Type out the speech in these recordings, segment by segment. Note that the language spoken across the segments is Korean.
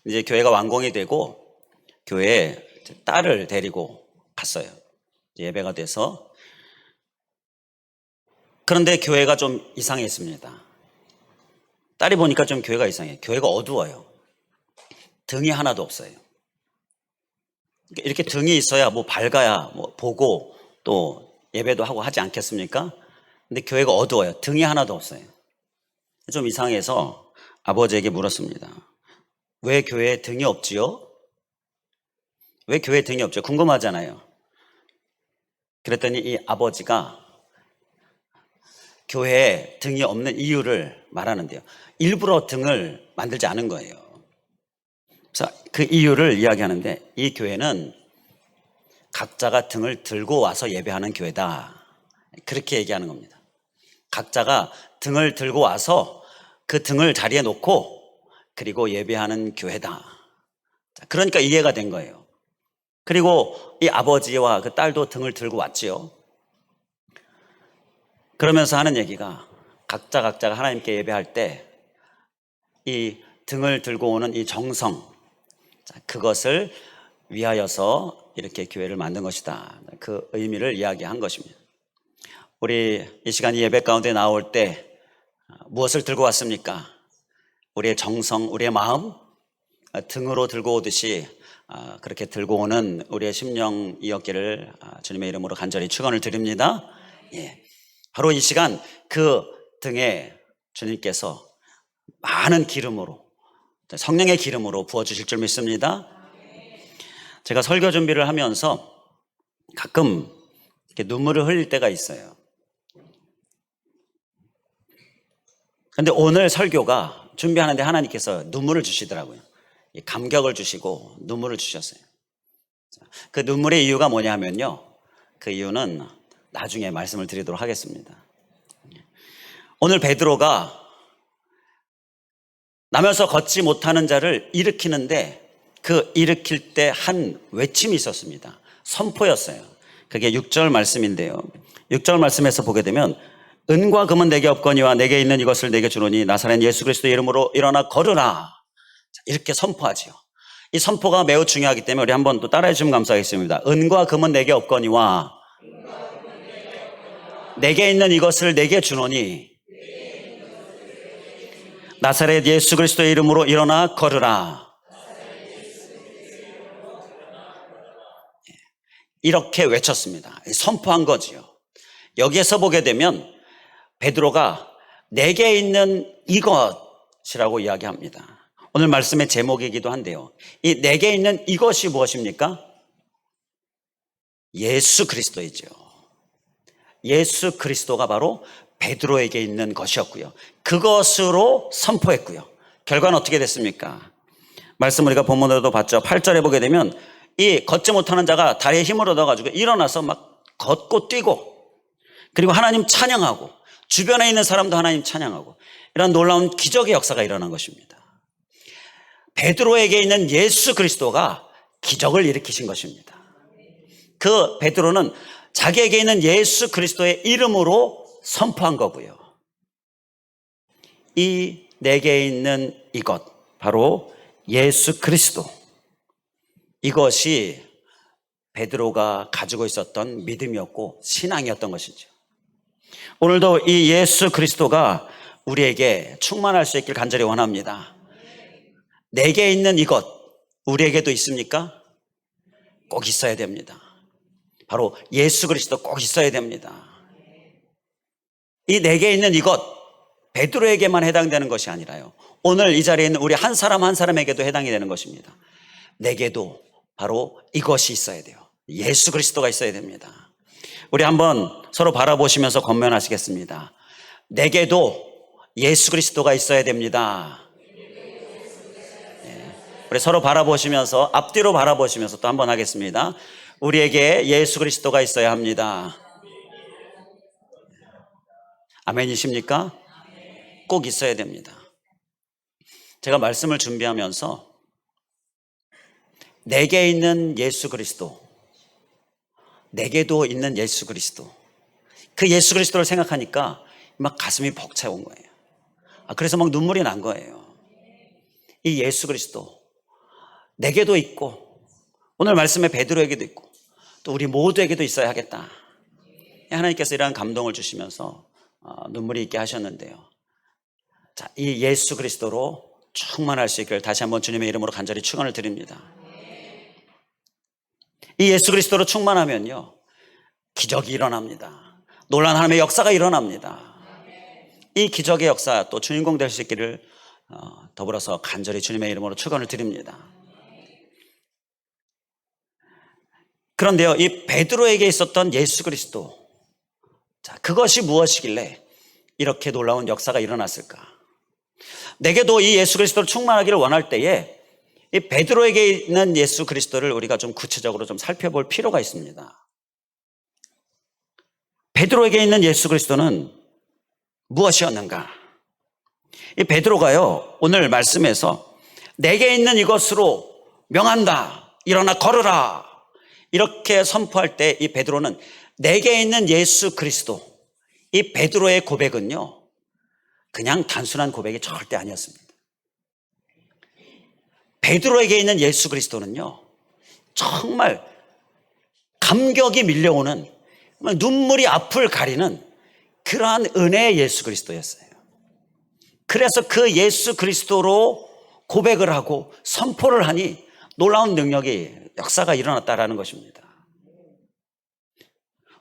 이제 교회가 완공이 되고 교회에 딸을 데리고 갔어요. 예배가 돼서. 그런데 교회가 좀 이상했습니다. 딸이 보니까 좀 교회가 이상해요. 교회가 어두워요. 등이 하나도 없어요. 이렇게 등이 있어야 뭐 밝아야 뭐 보고 또 예배도 하고 하지 않겠습니까? 근데 교회가 어두워요. 등이 하나도 없어요. 좀 이상해서 아버지에게 물었습니다. 왜 교회에 등이 없지요? 왜 교회에 등이 없죠? 궁금하잖아요. 그랬더니 이 아버지가 교회에 등이 없는 이유를 말하는데요. 일부러 등을 만들지 않은 거예요. 그래서 그 이유를 이야기하는데, 이 교회는 각자가 등을 들고 와서 예배하는 교회다. 그렇게 얘기하는 겁니다. 각자가 등을 들고 와서 그 등을 자리에 놓고 그리고 예배하는 교회다. 그러니까 이해가 된 거예요. 그리고 이 아버지와 그 딸도 등을 들고 왔지요. 그러면서 하는 얘기가, 각자가 하나님께 예배할 때 이 등을 들고 오는 이 정성, 그것을 위하여서 이렇게 교회를 만든 것이다. 그 의미를 이야기한 것입니다. 우리 이 시간 예배 가운데 나올 때 무엇을 들고 왔습니까? 우리의 정성, 우리의 마음, 등으로 들고 오듯이 그렇게 들고 오는 우리의 심령이었기를 주님의 이름으로 간절히 축원을 드립니다. 예. 바로 이 시간 그 등에 주님께서 많은 기름으로, 성령의 기름으로 부어주실 줄 믿습니다. 제가 설교 준비를 하면서 가끔 이렇게 눈물을 흘릴 때가 있어요. 그런데 오늘 설교가 준비하는데 하나님께서 눈물을 주시더라고요. 감격을 주시고 눈물을 주셨어요. 그 눈물의 이유가 뭐냐면요, 그 이유는 나중에 말씀을 드리도록 하겠습니다. 오늘 베드로가 나면서 걷지 못하는 자를 일으키는데, 그 일으킬 때 한 외침이 있었습니다. 선포였어요. 그게 6절 말씀인데요, 6절 말씀에서 보게 되면, 은과 금은 내게 없거니와 내게 있는 이것을 내게 주노니 나사렛 예수 그리스도의 이름으로 일어나 걸으라. 이렇게 선포하지요. 이 선포가 매우 중요하기 때문에 우리 한번 또 따라해 주시면 감사하겠습니다. 은과 금은 내게 없거니와 내게 있는 이것을 내게 주노니 나사렛 예수 그리스도의 이름으로 일어나 걸으라. 이렇게 외쳤습니다. 선포한 거지요. 여기에서 보게 되면 베드로가 내게 있는 이것이라고 이야기합니다. 오늘 말씀의 제목이기도 한데요, 이 내게 있는 이것이 무엇입니까? 예수 그리스도이죠. 예수 그리스도가 바로 베드로에게 있는 것이었고요, 그것으로 선포했고요. 결과는 어떻게 됐습니까? 말씀 우리가 본문으로도 봤죠. 8절에 보게 되면 이 걷지 못하는 자가 다리에 힘을 얻어가지고 일어나서 막 걷고 뛰고, 그리고 하나님 찬양하고, 주변에 있는 사람도 하나님 찬양하고, 이런 놀라운 기적의 역사가 일어난 것입니다. 베드로에게 있는 예수 그리스도가 기적을 일으키신 것입니다. 그 베드로는 자기에게 있는 예수 그리스도의 이름으로 선포한 거고요. 이 내게 있는 이것, 바로 예수 그리스도, 이것이 베드로가 가지고 있었던 믿음이었고 신앙이었던 것이죠. 오늘도 이 예수 그리스도가 우리에게 충만할 수 있길 간절히 원합니다. 내게 있는 이것, 우리에게도 있습니까? 꼭 있어야 됩니다. 바로 예수 그리스도 꼭 있어야 됩니다. 이 내게 있는 이것, 베드로에게만 해당되는 것이 아니라요, 오늘 이 자리에 있는 우리 한 사람 한 사람에게도 해당이 되는 것입니다. 내게도 바로 이것이 있어야 돼요. 예수 그리스도가 있어야 됩니다. 우리 한번 서로 바라보시면서 권면하시겠습니다. 내게도 예수 그리스도가 있어야 됩니다. 우리 서로 바라보시면서, 앞뒤로 바라보시면서 또 한번 하겠습니다. 우리에게 예수 그리스도가 있어야 합니다. 아멘이십니까? 꼭 있어야 됩니다. 제가 말씀을 준비하면서 내게 있는 예수 그리스도, 내게도 있는 예수 그리스도, 그 예수 그리스도를 생각하니까 막 가슴이 벅차온 거예요. 그래서 막 눈물이 난 거예요. 이 예수 그리스도, 내게도 있고 오늘 말씀에 베드로에게도 있고 또 우리 모두에게도 있어야 하겠다. 하나님께서 이러한 감동을 주시면서 눈물이 있게 하셨는데요. 자, 이 예수 그리스도로 충만할 수 있기를 다시 한번 주님의 이름으로 간절히 축원을 드립니다. 이 예수 그리스도로 충만하면요, 기적이 일어납니다. 놀라운 하나님의 역사가 일어납니다. 이 기적의 역사 또 주인공 될 수 있기를 더불어서 간절히 주님의 이름으로 축원을 드립니다. 그런데요, 이 베드로에게 있었던 예수 그리스도, 자, 그것이 무엇이길래 이렇게 놀라운 역사가 일어났을까? 내게도 이 예수 그리스도를 충만하기를 원할 때에 이 베드로에게 있는 예수 그리스도를 우리가 좀 구체적으로 좀 살펴볼 필요가 있습니다. 베드로에게 있는 예수 그리스도는 무엇이었는가? 이 베드로가요, 오늘 말씀에서 내게 있는 이것으로 명한다, 일어나 걸으라, 이렇게 선포할 때 이 베드로는 내게 있는 예수 그리스도, 이 베드로의 고백은요, 그냥 단순한 고백이 절대 아니었습니다. 베드로에게 있는 예수 그리스도는요, 정말 감격이 밀려오는, 눈물이 앞을 가리는 그러한 은혜의 예수 그리스도였어요. 그래서 그 예수 그리스도로 고백을 하고 선포를 하니 놀라운 능력이, 역사가 일어났다라는 것입니다.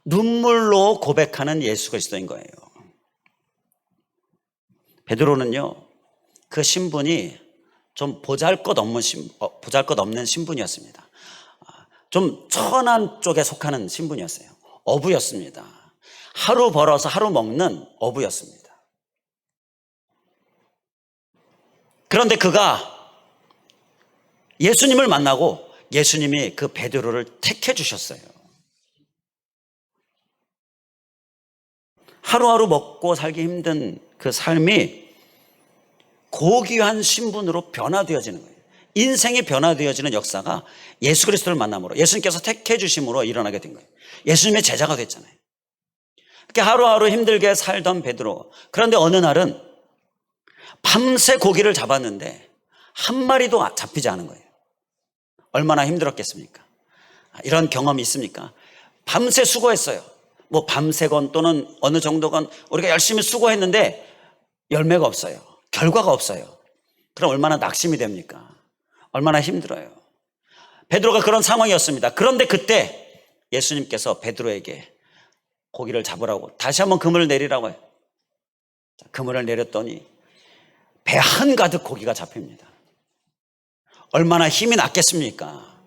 눈물로 고백하는 예수 그리스도인 거예요. 베드로는요, 그 신분이 좀 보잘것없는 신분이었습니다. 좀 천한 쪽에 속하는 신분이었어요. 어부였습니다. 하루 벌어서 하루 먹는 어부였습니다. 그런데 그가 예수님을 만나고 예수님이 그 베드로를 택해 주셨어요. 하루하루 먹고 살기 힘든 그 삶이 고귀한 신분으로 변화되어지는 거예요. 인생이 변화되어지는 역사가 예수 그리스도를 만남으로, 예수님께서 택해 주심으로 일어나게 된 거예요. 예수님의 제자가 됐잖아요. 이렇게 하루하루 힘들게 살던 베드로, 그런데 어느 날은 밤새 고기를 잡았는데 한 마리도 잡히지 않은 거예요. 얼마나 힘들었겠습니까? 이런 경험이 있습니까? 밤새 수고했어요. 뭐 밤새건 또는 어느 정도건 우리가 열심히 수고했는데 열매가 없어요. 결과가 없어요. 그럼 얼마나 낙심이 됩니까? 얼마나 힘들어요. 베드로가 그런 상황이었습니다. 그런데 그때 예수님께서 베드로에게 고기를 잡으라고 다시 한번 그물을 내리라고 해요. 그물을 내렸더니 배 한가득 고기가 잡힙니다. 얼마나 힘이 났겠습니까?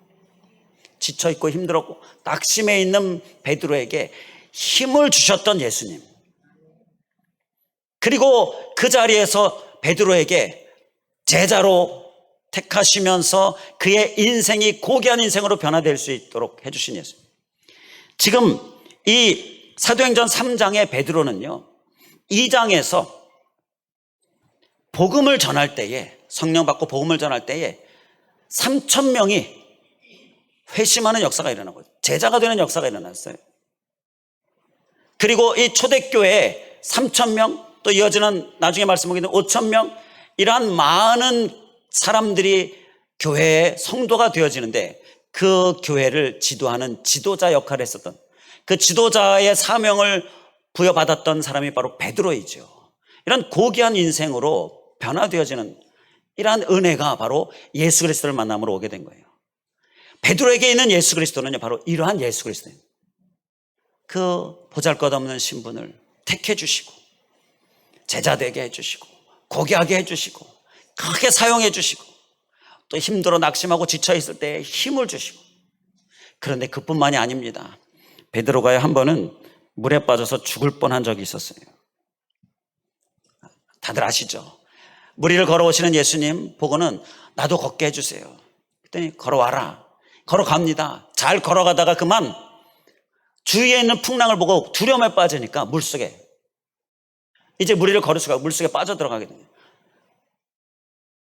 지쳐있고 힘들었고 낙심해 있는 베드로에게 힘을 주셨던 예수님, 그리고 그 자리에서 베드로에게 제자로 택하시면서 그의 인생이 고귀한 인생으로 변화될 수 있도록 해주신 예수님. 지금 이 사도행전 3장의 베드로는요, 2장에서 복음을 전할 때에, 성령 받고 복음을 전할 때에 3,000명이 회심하는 역사가 일어나고 제자가 되는 역사가 일어났어요. 그리고 이 초대교회에 3,000명, 또 이어지는 나중에 말씀하기는 5,000명, 이러한 많은 사람들이 교회의 성도가 되어지는데 그 교회를 지도하는 지도자 역할을 했었던, 그 지도자의 사명을 부여받았던 사람이 바로 베드로이죠. 이런 고귀한 인생으로 변화되어지는 이러한 은혜가 바로 예수 그리스도를 만남으로 오게 된 거예요. 베드로에게 있는 예수 그리스도는요, 바로 이러한 예수 그리스도예요. 그 보잘것없는 신분을 택해 주시고 제자 되게 해주시고 고귀하게 해주시고 크게 사용해 주시고 또 힘들어 낙심하고 지쳐있을 때 힘을 주시고, 그런데 그뿐만이 아닙니다. 베드로가 한 번은 물에 빠져서 죽을 뻔한 적이 있었어요. 다들 아시죠? 물 위를 걸어오시는 예수님 보고는 나도 걷게 해주세요. 그랬더니 걸어와라. 걸어갑니다. 잘 걸어가다가 그만 주위에 있는 풍랑을 보고 두려움에 빠지니까 물속에, 이제 물 위를 걸을 수가, 물속에 빠져들어가게 됩니다.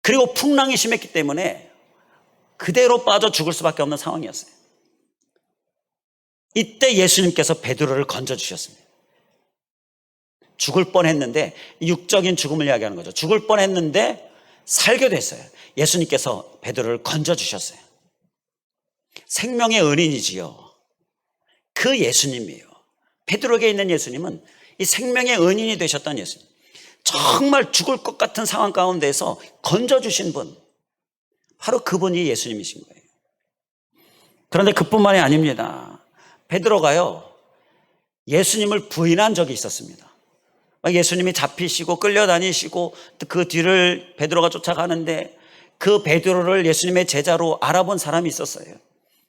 그리고 풍랑이 심했기 때문에 그대로 빠져 죽을 수밖에 없는 상황이었어요. 이때 예수님께서 베드로를 건져주셨습니다. 죽을 뻔했는데, 육적인 죽음을 이야기하는 거죠. 죽을 뻔했는데 살게 됐어요. 예수님께서 베드로를 건져주셨어요. 생명의 은인이지요. 그 예수님이에요. 베드로에게 있는 예수님은 이 생명의 은인이 되셨던 예수님. 정말 죽을 것 같은 상황 가운데서 건져주신 분, 바로 그분이 예수님이신 거예요. 그런데 그뿐만이 아닙니다. 베드로가요, 예수님을 부인한 적이 있었습니다. 예수님이 잡히시고 끌려다니시고 그 뒤를 베드로가 쫓아가는데 그 베드로를 예수님의 제자로 알아본 사람이 있었어요.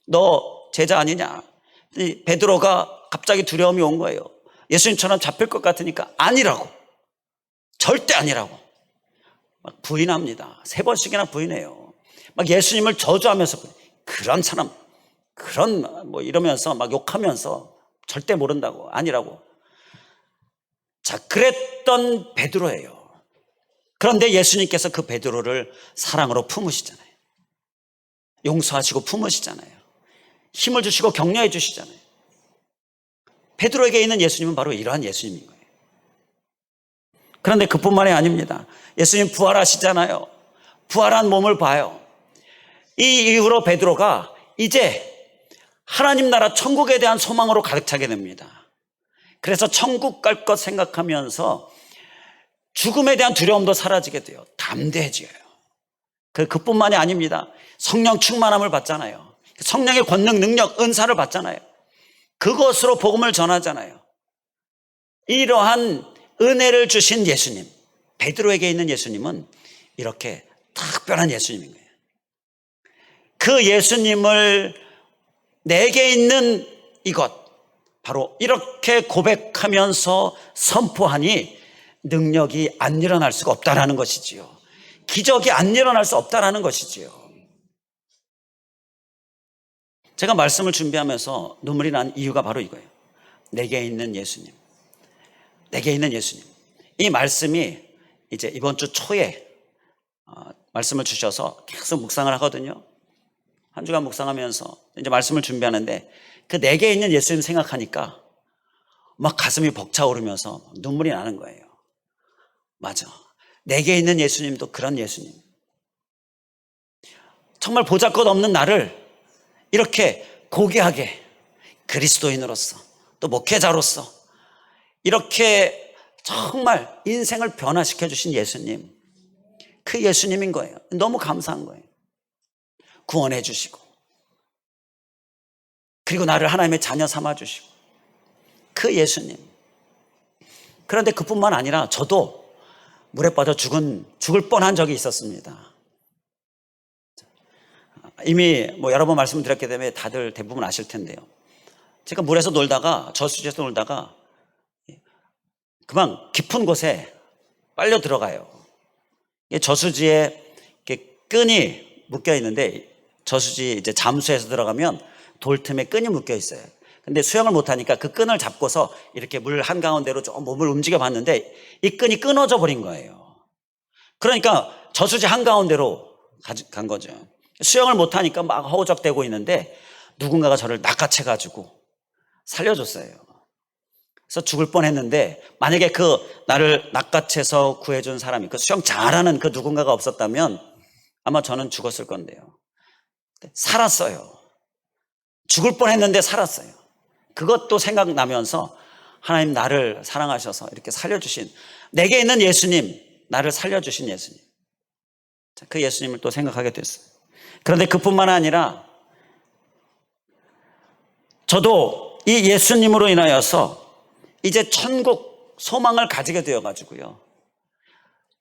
너 제자 아니냐? 베드로가 갑자기 두려움이 온 거예요. 예수님처럼 잡힐 것 같으니까 아니라고, 절대 아니라고 막 부인합니다. 3번씩이나 부인해요. 막 예수님을 저주하면서 그런 사람, 그런 뭐 이러면서 막 욕하면서 절대 모른다고, 아니라고. 자, 그랬던 베드로예요. 그런데 예수님께서 그 베드로를 사랑으로 품으시잖아요. 용서하시고 품으시잖아요. 힘을 주시고 격려해 주시잖아요. 베드로에게 있는 예수님은 바로 이러한 예수님인 거예요. 그런데 그뿐만이 아닙니다. 예수님 부활하시잖아요. 부활한 몸을 봐요. 이 이후로 베드로가 이제 하나님 나라 천국에 대한 소망으로 가득 차게 됩니다. 그래서 천국 갈 것 생각하면서 죽음에 대한 두려움도 사라지게 돼요. 담대해져요. 그뿐만이 아닙니다. 성령 충만함을 받잖아요. 성령의 권능, 능력, 은사를 받잖아요. 그것으로 복음을 전하잖아요. 이러한 은혜를 주신 예수님, 베드로에게 있는 예수님은 이렇게 특별한 예수님인 거예요. 그 예수님을 내게 있는 이것, 바로 이렇게 고백하면서 선포하니 능력이 안 일어날 수가 없다라는 것이지요. 기적이 안 일어날 수 없다라는 것이지요. 제가 말씀을 준비하면서 눈물이 난 이유가 바로 이거예요. 내게 있는 예수님, 내게 있는 예수님. 이 말씀이 이제 이번 주 초에 말씀을 주셔서 계속 묵상을 하거든요. 한 주간 묵상하면서 이제 말씀을 준비하는데 그 내게 있는 예수님 생각하니까 막 가슴이 벅차오르면서 눈물이 나는 거예요. 맞아. 내게 있는 예수님도 그런 예수님. 정말 보잘것없는 나를 이렇게 고귀하게 그리스도인으로서 또 목회자로서 이렇게 정말 인생을 변화시켜 주신 예수님, 그 예수님인 거예요. 너무 감사한 거예요. 구원해 주시고 그리고 나를 하나님의 자녀 삼아 주시고 그 예수님. 그런데 그뿐만 아니라 저도 물에 빠져 죽을 뻔한 적이 있었습니다. 이미 여러 번 말씀을 드렸기 때문에 다들 대부분 아실 텐데요. 제가 물에서 놀다가, 저수지에서 놀다가 그만 깊은 곳에 빨려 들어가요. 저수지에 이렇게 끈이 묶여 있는데, 저수지 이제 잠수해서 들어가면 돌 틈에 끈이 묶여 있어요. 근데 수영을 못하니까 그 끈을 잡고서 이렇게 물 한가운데로 좀 몸을 움직여 봤는데 이 끈이 끊어져 버린 거예요. 그러니까 저수지 한가운데로 간 거죠. 수영을 못하니까 막 허우적대고 있는데 누군가가 저를 낚아채가지고 살려줬어요. 그래서 죽을 뻔했는데 만약에 그 나를 낚아채서 구해준 사람이, 그 수영 잘하는 그 누군가가 없었다면 아마 저는 죽었을 건데요. 살았어요. 죽을 뻔했는데 살았어요. 그것도 생각나면서 하나님 나를 사랑하셔서 이렇게 살려주신, 내게 있는 예수님, 나를 살려주신 예수님, 그 예수님을 또 생각하게 됐어요. 그런데 그뿐만 아니라 저도 이 예수님으로 인하여서 이제 천국 소망을 가지게 되어가지고요,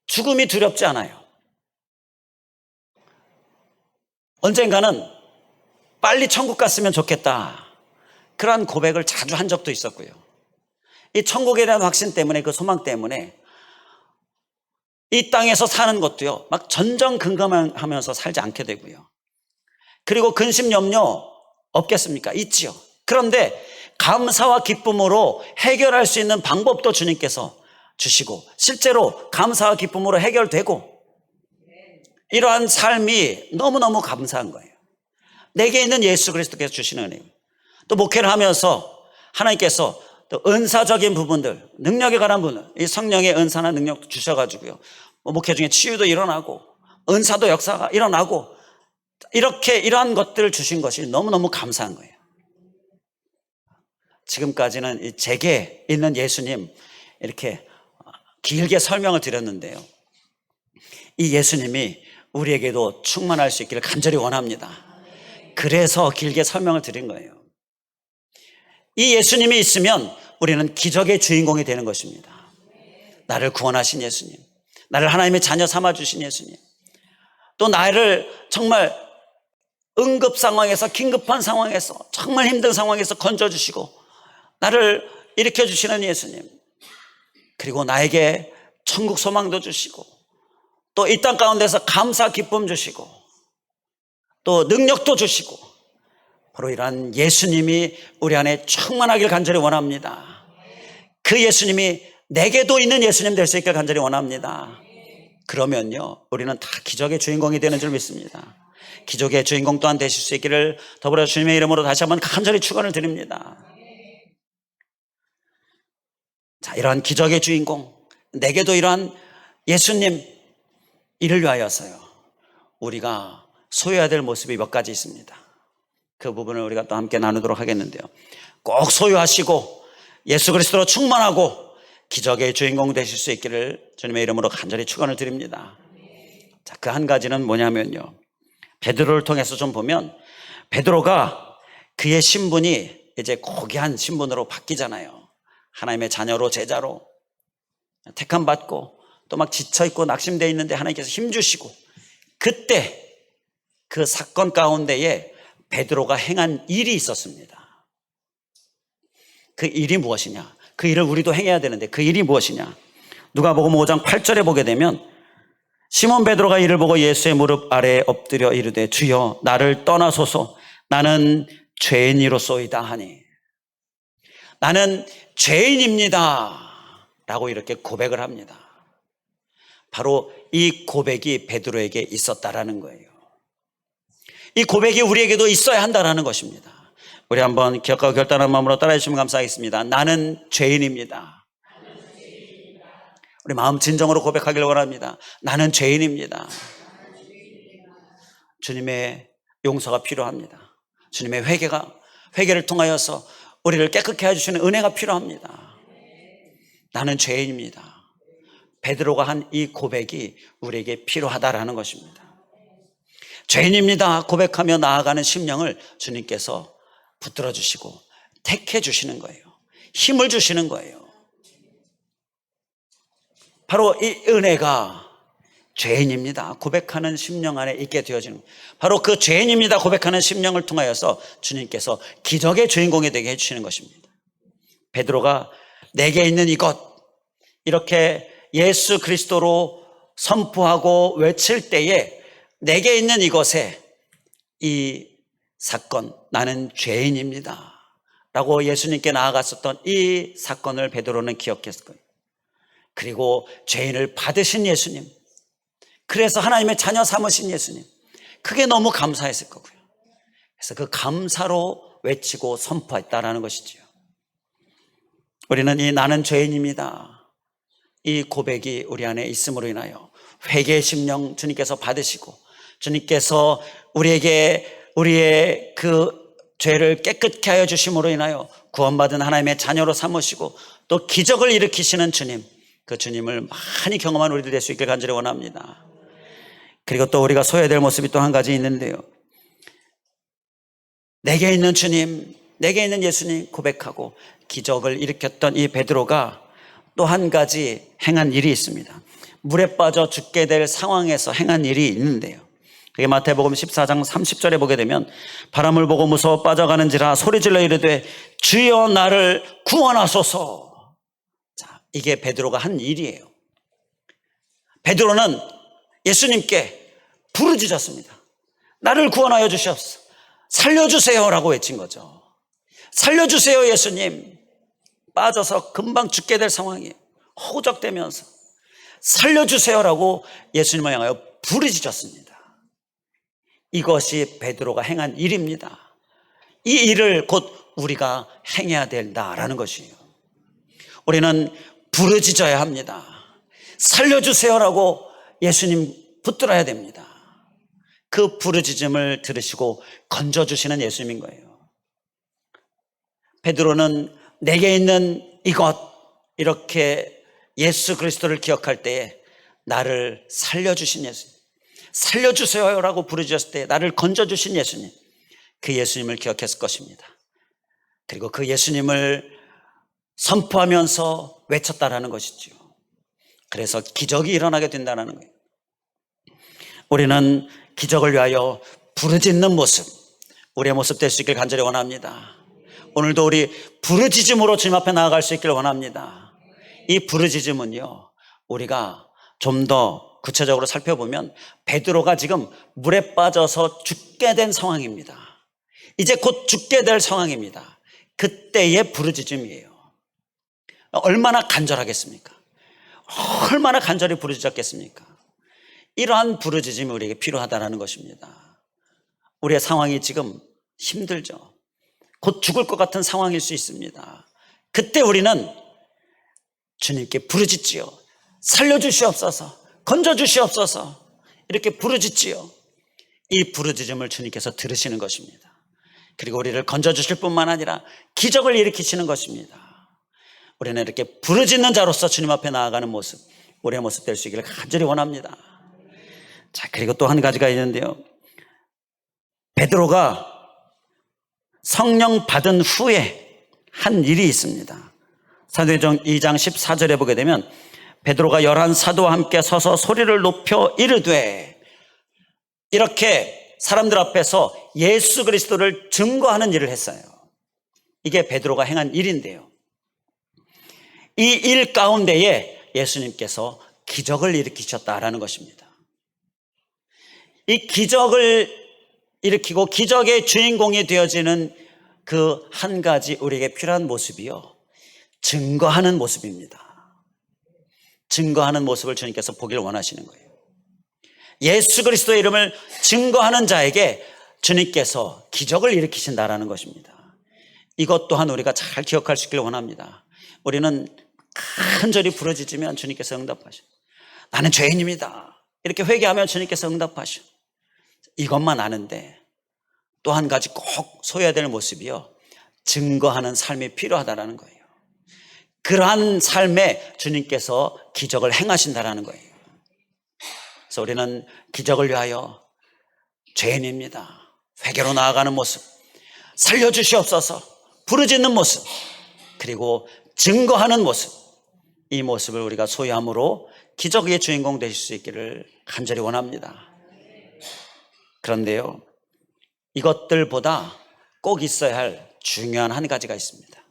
죽음이 두렵지 않아요. 언젠가는 빨리 천국 갔으면 좋겠다, 그러한 고백을 자주 한 적도 있었고요. 이 천국에 대한 확신 때문에, 그 소망 때문에 이 땅에서 사는 것도요, 막 전전긍긍하면서 살지 않게 되고요. 그리고 근심 염려 없겠습니까? 있지요. 그런데 감사와 기쁨으로 해결할 수 있는 방법도 주님께서 주시고, 실제로 감사와 기쁨으로 해결되고, 이러한 삶이 너무너무 감사한 거예요. 내게 있는 예수 그리스도께서 주시는 은혜. 또 목회를 하면서 하나님께서 또 은사적인 부분들, 능력에 관한 부분, 이 성령의 은사나 능력도 주셔가지고요, 목회 중에 치유도 일어나고 은사도 역사가 일어나고 이렇게 이러한 것들을 주신 것이 너무너무 감사한 거예요. 지금까지는 이 제게 있는 예수님 이렇게 길게 설명을 드렸는데요. 이 예수님이 우리에게도 충만할 수 있기를 간절히 원합니다. 그래서 길게 설명을 드린 거예요. 이 예수님이 있으면 우리는 기적의 주인공이 되는 것입니다. 나를 구원하신 예수님, 나를 하나님의 자녀 삼아주신 예수님, 또 나를 정말 응급 상황에서, 긴급한 상황에서, 정말 힘든 상황에서 건져주시고 나를 일으켜주시는 예수님, 그리고 나에게 천국 소망도 주시고 또 이 땅 가운데서 감사 기쁨 주시고 또 능력도 주시고, 바로 이러한 예수님이 우리 안에 충만하길 간절히 원합니다. 그 예수님이 내게도 있는 예수님 될 수 있길 간절히 원합니다. 그러면요, 우리는 다 기적의 주인공이 되는 줄 믿습니다. 기적의 주인공 또한 되실 수 있기를 더불어 주님의 이름으로 다시 한번 간절히 축원을 드립니다. 자, 이러한 기적의 주인공, 내게도 이러한 예수님, 이를 위하여서요, 우리가 소유해야 될 모습이 몇 가지 있습니다. 그 부분을 우리가 또 함께 나누도록 하겠는데요, 꼭 소유하시고 예수 그리스도로 충만하고 기적의 주인공 되실 수 있기를 주님의 이름으로 간절히 축원을 드립니다. 자, 그 한 가지는 뭐냐면요, 베드로를 통해서 좀 보면 베드로가 그의 신분이 이제 고귀한 신분으로 바뀌잖아요. 하나님의 자녀로, 제자로 택함 받고 또 막 지쳐있고 낙심되어 있는데 하나님께서 힘주시고, 그때 그 사건 가운데에 베드로가 행한 일이 있었습니다. 그 일이 무엇이냐, 그 일을 우리도 행해야 되는데 그 일이 무엇이냐, 누가복음 5장 8절에 보게 되면 시몬 베드로가 이를 보고 예수의 무릎 아래에 엎드려 이르되 주여 나를 떠나소서 나는 죄인이로소이다 하니, 나는 죄인입니다 라고 이렇게 고백을 합니다. 바로 이 고백이 베드로에게 있었다라는 거예요. 이 고백이 우리에게도 있어야 한다라는 것입니다. 우리 한번 기억하고 결단한 마음으로 따라해 주시면 감사하겠습니다. 나는 죄인입니다. 우리 마음 진정으로 고백하기를 원합니다. 나는 죄인입니다. 주님의 용서가 필요합니다. 주님의 회개를 통하여서 우리를 깨끗게 해주시는 은혜가 필요합니다. 나는 죄인입니다. 베드로가 한 이 고백이 우리에게 필요하다라는 것입니다. 죄인입니다 고백하며 나아가는 심령을 주님께서 붙들어 주시고 택해 주시는 거예요. 힘을 주시는 거예요. 바로 이 은혜가 죄인입니다 고백하는 심령 안에 있게 되어지는 거예요. 바로 그 죄인입니다 고백하는 심령을 통하여서 주님께서 기적의 주인공이 되게 해주시는 것입니다. 베드로가 내게 있는 이것, 이렇게 예수 그리스도로 선포하고 외칠 때에 내게 있는 이것에 이 사건, 나는 죄인입니다 라고 예수님께 나아갔었던 이 사건을 베드로는 기억했을 거예요. 그리고 죄인을 받으신 예수님, 그래서 하나님의 자녀 삼으신 예수님, 그게 너무 감사했을 거고요. 그래서 그 감사로 외치고 선포했다라는 것이지요. 우리는 이 나는 죄인입니다, 이 고백이 우리 안에 있음으로 인하여 회개의 심령 주님께서 받으시고, 주님께서 우리의 그 죄를 깨끗게 하여 주심으로 인하여 구원받은 하나님의 자녀로 삼으시고 또 기적을 일으키시는 주님, 그 주님을 많이 경험한 우리들 될 수 있길 간절히 원합니다. 그리고 또 우리가 소유해야 될 모습이 또 한 가지 있는데요, 내게 있는 주님, 내게 있는 예수님 고백하고 기적을 일으켰던 이 베드로가 또 한 가지 행한 일이 있습니다. 물에 빠져 죽게 될 상황에서 행한 일이 있는데요, 그게 마태복음 14장 30절에 보게 되면 바람을 보고 무서워 빠져가는지라 소리질러 이르되 주여 나를 구원하소서. 자, 이게 베드로가 한 일이에요. 베드로는 예수님께 부르짖었습니다. 나를 구원하여 주시옵소서, 살려주세요 라고 외친 거죠. 살려주세요 예수님, 빠져서 금방 죽게 될 상황이에요. 허우적대면서 살려주세요라고 예수님을 향하여 부르짖었습니다. 이것이 베드로가 행한 일입니다. 이 일을 곧 우리가 행해야 된다라는 것이에요. 우리는 부르짖어야 합니다. 살려주세요라고 예수님 붙들어야 됩니다. 그 부르짖음을 들으시고 건져주시는 예수님인 거예요. 베드로는 내게 있는 이것, 이렇게 예수 그리스도를 기억할 때에 나를 살려주신 예수님, 살려주세요라고 부르짖었을 때 나를 건져주신 예수님, 그 예수님을 기억했을 것입니다. 그리고 그 예수님을 선포하면서 외쳤다라는 것이죠. 그래서 기적이 일어나게 된다는 거예요. 우리는 기적을 위하여 부르짖는 모습, 우리의 모습 될 수 있길 간절히 원합니다. 오늘도 우리 부르짖음으로 주님 앞에 나아갈 수 있길 원합니다. 이 부르짖음은요, 우리가 좀 더 구체적으로 살펴보면 베드로가 지금 물에 빠져서 죽게 된 상황입니다. 이제 곧 죽게 될 상황입니다. 그때의 부르짖음이에요. 얼마나 간절하겠습니까? 얼마나 간절히 부르짖었겠습니까? 이러한 부르짖음이 우리에게 필요하다는 것입니다. 우리의 상황이 지금 힘들죠. 곧 죽을 것 같은 상황일 수 있습니다. 그때 우리는 주님께 부르짖지요. 살려주시옵소서, 건져주시옵소서, 이렇게 부르짖지요. 이 부르짖음을 주님께서 들으시는 것입니다. 그리고 우리를 건져주실 뿐만 아니라 기적을 일으키시는 것입니다. 우리는 이렇게 부르짖는 자로서 주님 앞에 나아가는 모습, 우리의 모습 될 수 있기를 간절히 원합니다. 자, 그리고 또 한 가지가 있는데요, 베드로가 성령 받은 후에 한 일이 있습니다. 사도행전 2장 14절에 보게 되면 베드로가 11 사도와 함께 서서 소리를 높여 이르되, 이렇게 사람들 앞에서 예수 그리스도를 증거하는 일을 했어요. 이게 베드로가 행한 일인데요, 이 일 가운데에 예수님께서 기적을 일으키셨다라는 것입니다. 이 기적을 일으키고 기적의 주인공이 되어지는 그 한 가지 우리에게 필요한 모습이요, 증거하는 모습입니다. 증거하는 모습을 주님께서 보기를 원하시는 거예요. 예수 그리스도의 이름을 증거하는 자에게 주님께서 기적을 일으키신다라는 것입니다. 이것 또한 우리가 잘 기억할 수 있기를 원합니다. 우리는 간절히 부르짖으면 주님께서 응답하셔. 나는 죄인입니다, 이렇게 회개하면 주님께서 응답하셔. 이것만 아는데 또 한 가지 꼭 소유해야 될 모습이요, 증거하는 삶이 필요하다라는 거예요. 그러한 삶에 주님께서 기적을 행하신다라는 거예요. 그래서 우리는 기적을 위하여 죄인입니다, 회개로 나아가는 모습, 살려주시옵소서 부르짖는 모습, 그리고 증거하는 모습, 이 모습을 우리가 소유함으로 기적의 주인공 되실 수 있기를 간절히 원합니다. 그런데요, 이것들보다 꼭 있어야 할 중요한 한 가지가 있습니다.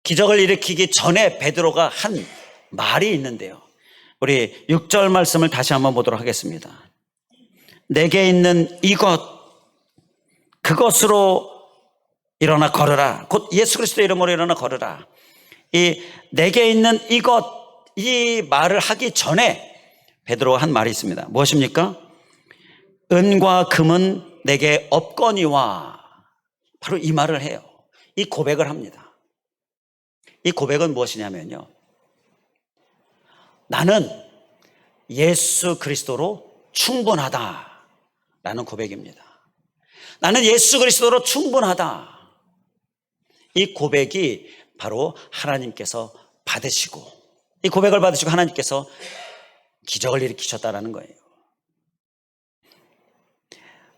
기적을 일으키기 전에 베드로가 한 말이 있는데요, 우리 6절 말씀을 다시 한번 보도록 하겠습니다. 내게 있는 이것, 그것으로 일어나 걸으라. 곧 예수 그리스도의 이름으로 일어나 걸으라. 이 내게 있는 이것, 이 말을 하기 전에 베드로가 한 말이 있습니다. 무엇입니까? 은과 금은 내게 없거니와. 바로 이 말을 해요. 이 고백을 합니다. 이 고백은 무엇이냐면요, 나는 예수 그리스도로 충분하다라는 고백입니다. 나는 예수 그리스도로 충분하다. 이 고백이 바로 하나님께서 받으시고, 이 고백을 받으시고 하나님께서 기적을 일으키셨다라는 거예요.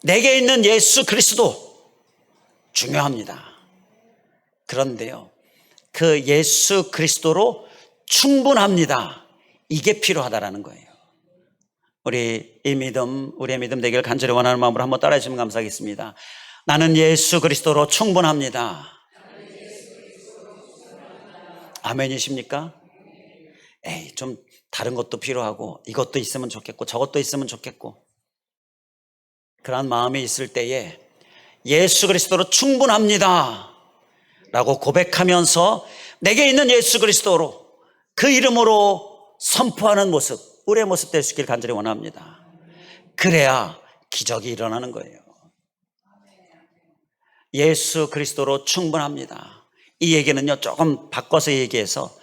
내게 있는 예수 그리스도 중요합니다. 그런데요, 그 예수 그리스도로 충분합니다, 이게 필요하다라는 거예요. 우리 이 믿음, 우리의 믿음 되기를 간절히 원하는 마음으로 한번 따라해 주시면 감사하겠습니다. 나는 예수 그리스도로 충분합니다. 아멘이십니까? 좀 다른 것도 필요하고 이것도 있으면 좋겠고 저것도 있으면 좋겠고, 그러한 마음이 있을 때에 예수 그리스도로 충분합니다 라고 고백하면서 내게 있는 예수 그리스도로, 그 이름으로 선포하는 모습, 우리의 모습 될 수 있기를 간절히 원합니다. 그래야 기적이 일어나는 거예요. 예수 그리스도로 충분합니다. 이 얘기는요, 조금 바꿔서 얘기해서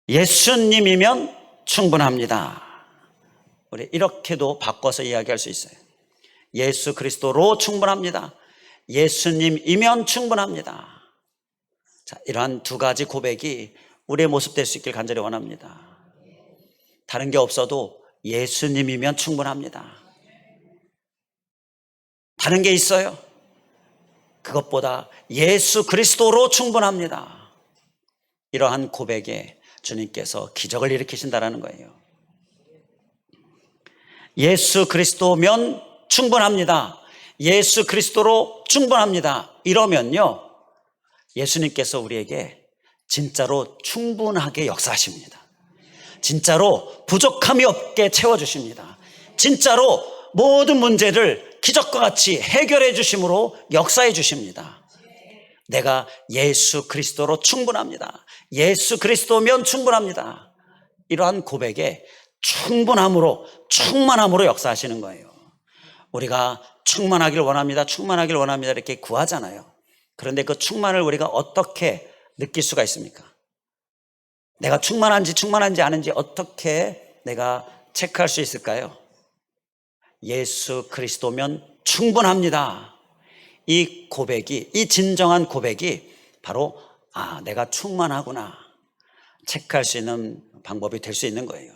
예수님이면 충분합니다. 우리 이렇게도 바꿔서 이야기할 수 있어요. 예수 그리스도로 충분합니다. 예수님이면 충분합니다. 자, 이러한 두 가지 고백이 우리의 모습 될 수 있길 간절히 원합니다. 다른 게 없어도 예수님이면 충분합니다. 다른 게 있어요? 그것보다 예수 그리스도로 충분합니다. 이러한 고백에 주님께서 기적을 일으키신다는 거예요. 예수 그리스도면 충분합니다. 예수 그리스도로 충분합니다. 이러면요, 예수님께서 우리에게 진짜로 충분하게 역사하십니다. 진짜로 부족함이 없게 채워주십니다. 진짜로 모든 문제를 기적과 같이 해결해 주심으로 역사해 주십니다. 내가 예수 그리스도로 충분합니다. 예수 그리스도면 충분합니다. 이러한 고백에 충만함으로 역사하시는 거예요. 우리가 충만하길 원합니다. 충만하길 원합니다. 이렇게 구하잖아요. 그런데 그 충만을 우리가 어떻게 느낄 수가 있습니까? 내가 충만한지 아닌지 어떻게 내가 체크할 수 있을까요? 예수 그리스도면 충분합니다. 이 고백이, 이 진정한 고백이 바로 내가 충만하구나 체크할 수 있는 방법이 될 수 있는 거예요.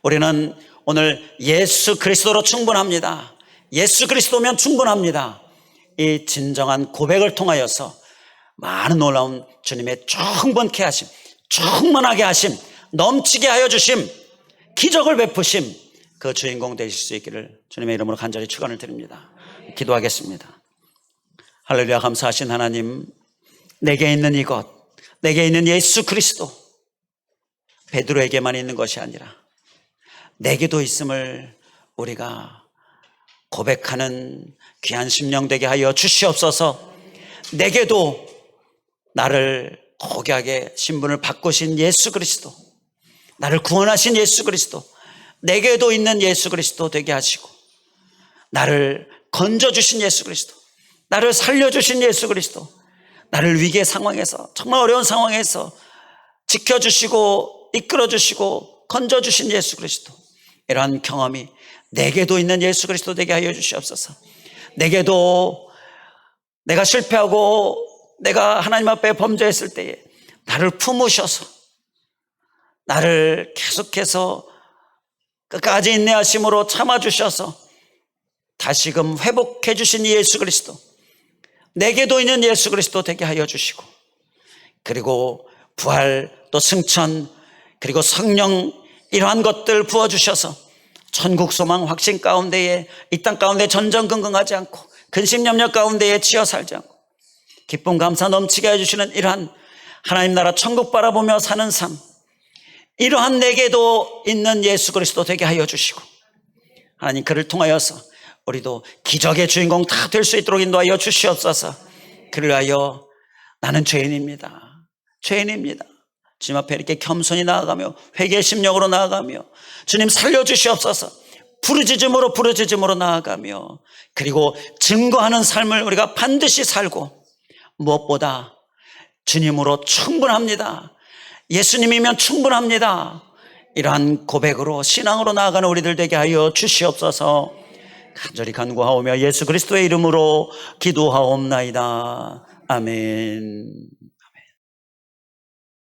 우리는 오늘 예수 그리스도로 충분합니다. 예수 그리스도면 충분합니다. 이 진정한 고백을 통하여서 많은 놀라운 주님의 충분케 하심, 충만하게 하심, 넘치게 하여 주심, 기적을 베푸심, 그 주인공 되실 수 있기를 주님의 이름으로 간절히 축원을 드립니다. 기도하겠습니다. 할렐루야. 감사하신 하나님, 내게 있는 이것, 내게 있는 예수 그리스도, 베드로에게만 있는 것이 아니라 내게도 있음을 우리가 고백하는 귀한 심령 되게 하여 주시옵소서. 내게도 나를 고귀하게 신분을 바꾸신 예수 그리스도, 나를 구원하신 예수 그리스도, 내게도 있는 예수 그리스도 되게 하시고, 나를 건져주신 예수 그리스도, 나를 살려주신 예수 그리스도, 나를 위기의 상황에서, 정말 어려운 상황에서 지켜주시고 이끌어주시고 건져주신 예수 그리스도, 이러한 경험이 내게도 있는 예수 그리스도 되게 하여 주시옵소서. 내게도 내가 실패하고 내가 하나님 앞에 범죄했을 때에 나를 품으셔서 나를 계속해서 끝까지 인내하심으로 참아주셔서 다시금 회복해 주신 예수 그리스도, 내게도 있는 예수 그리스도 되게 하여 주시고, 그리고 부활 또 승천 그리고 성령, 이러한 것들 부어주셔서 천국 소망 확신 가운데에 이 땅 가운데 전전긍긍하지 않고 근심염려 가운데에 치여 살지 않고 기쁨 감사 넘치게 해주시는 이러한 하나님 나라 천국 바라보며 사는 삶, 이러한 내게도 있는 예수 그리스도 되게 하여 주시고, 하나님 그를 통하여서 우리도 기적의 주인공 다 될 수 있도록 인도하여 주시옵소서. 그를 위하여 나는 죄인입니다. 주님 앞에 이렇게 겸손히 나아가며 회개의 심령으로 나아가며 주님 살려주시옵소서. 부르짖음으로 나아가며, 그리고 증거하는 삶을 우리가 반드시 살고, 무엇보다 주님으로 충분합니다. 예수님이면 충분합니다. 이러한 고백으로 신앙으로 나아가는 우리들 되게 하여 주시옵소서. 간절히 간구하오며 예수 그리스도의 이름으로 기도하옵나이다. 아멘.